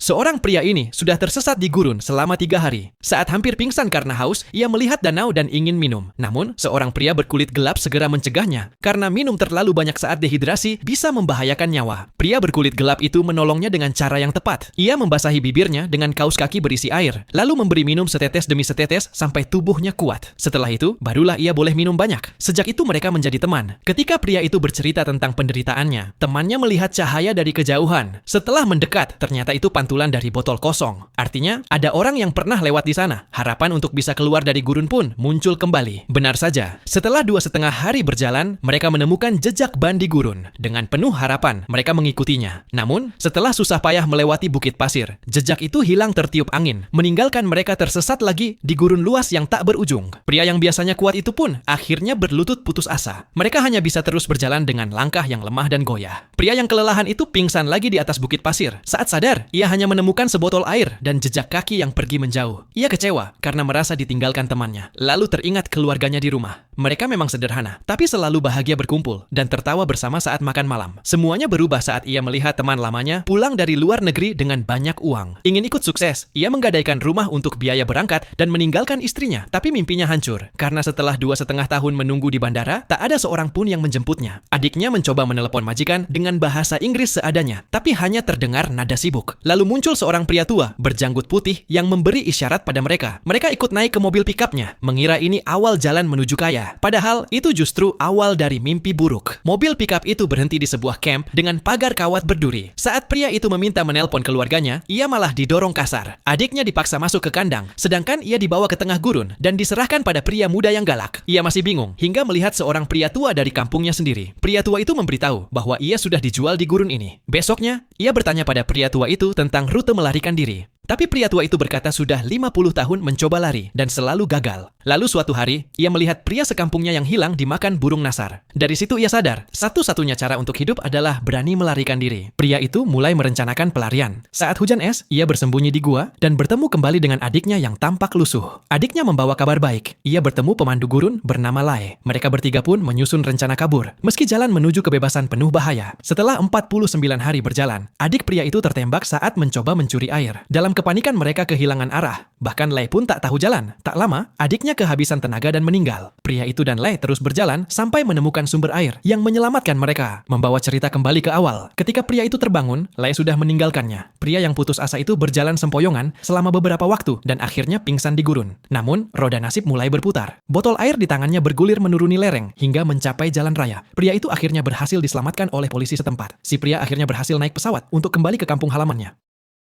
Seorang pria ini sudah tersesat di gurun selama 3 hari. Saat hampir pingsan karena haus, ia melihat danau dan ingin minum. Namun, seorang pria berkulit gelap segera mencegahnya, karena minum terlalu banyak saat dehidrasi bisa membahayakan nyawa. Pria berkulit gelap itu menolongnya dengan cara yang tepat. Ia membasahi bibirnya dengan kaus kaki berisi air, lalu memberi minum setetes demi setetes sampai tubuhnya kuat. Setelah itu, barulah ia boleh minum banyak. Sejak itu mereka menjadi teman. Ketika pria itu bercerita tentang penderitaannya, temannya melihat cahaya dari kejauhan. Setelah mendekat, ternyata itu pantulan dari botol kosong. Artinya, ada orang yang pernah lewat di sana. Harapan untuk bisa keluar dari gurun pun muncul kembali. Benar saja, setelah 2,5 hari berjalan, mereka menemukan jejak ban di gurun. Dengan penuh harapan, mereka mengikutinya. Namun, setelah susah payah melewati bukit pasir, jejak itu hilang tertiup angin, meninggalkan mereka tersesat lagi di gurun luas yang tak berujung. Pria yang biasanya kuat itu pun akhirnya berlutut putus asa. Mereka hanya bisa terus berjalan dengan langkah yang lemah dan goyah. Pria yang kelelahan itu pingsan lagi di atas bukit pasir. Saat sadar, ia hanya menemukan sebotol air dan jejak kaki yang pergi menjauh. Ia kecewa karena merasa ditinggalkan temannya. Lalu teringat keluarganya di rumah. Mereka memang sederhana, tapi selalu bahagia berkumpul dan tertawa bersama saat makan malam. Semuanya berubah saat ia melihat teman lamanya pulang dari luar negeri dengan banyak uang. Ingin ikut sukses, ia menggadaikan rumah untuk biaya berangkat dan meninggalkan istrinya. Tapi mimpinya hancur, karena setelah 2,5 tahun menunggu di bandara, tak ada seorang pun yang menjemputnya. Adiknya mencoba menelepon majikan dengan bahasa Inggris seadanya, tapi hanya terdengar nada sibuk. Lalu muncul seorang pria tua berjanggut putih yang memberi isyarat pada mereka. Mereka ikut naik ke mobil pikapnya, mengira ini awal jalan menuju kaya. Padahal itu justru awal dari mimpi buruk. Mobil pikap itu berhenti di sebuah camp dengan pagar kawat berduri. Saat pria itu meminta menelpon keluarganya, ia malah didorong kasar. Adiknya dipaksa masuk ke kandang, sedangkan ia dibawa ke tengah gurun dan diserahkan pada pria muda yang galak. Ia masih bingung hingga melihat seorang pria tua dari kampungnya sendiri. Pria tua itu memberitahu bahwa ia sudah dijual di gurun ini. Besoknya, ia bertanya pada pria tua itu tentang rute melarikan diri. Tapi pria tua itu berkata sudah 50 tahun mencoba lari dan selalu gagal. Lalu suatu hari, ia melihat pria sekampungnya yang hilang dimakan burung nasar. Dari situ ia sadar, satu-satunya cara untuk hidup adalah berani melarikan diri. Pria itu mulai merencanakan pelarian. Saat hujan es, ia bersembunyi di gua dan bertemu kembali dengan adiknya yang tampak lusuh. Adiknya membawa kabar baik. Ia bertemu pemandu gurun bernama Lae. Mereka bertiga pun menyusun rencana kabur, meski jalan menuju kebebasan penuh bahaya. Setelah 49 hari berjalan, adik pria itu tertembak saat mencoba mencuri air. Dalam kepanikan mereka kehilangan arah. Bahkan Lei pun tak tahu jalan. Tak lama, adiknya kehabisan tenaga dan meninggal. Pria itu dan Lei terus berjalan sampai menemukan sumber air yang menyelamatkan mereka. Membawa cerita kembali ke awal. Ketika pria itu terbangun, Lei sudah meninggalkannya. Pria yang putus asa itu berjalan sempoyongan selama beberapa waktu dan akhirnya pingsan di gurun. Namun, roda nasib mulai berputar. Botol air di tangannya bergulir menuruni lereng hingga mencapai jalan raya. Pria itu akhirnya berhasil diselamatkan oleh polisi setempat. Si pria akhirnya berhasil naik pesawat untuk kembali ke kampung halamannya.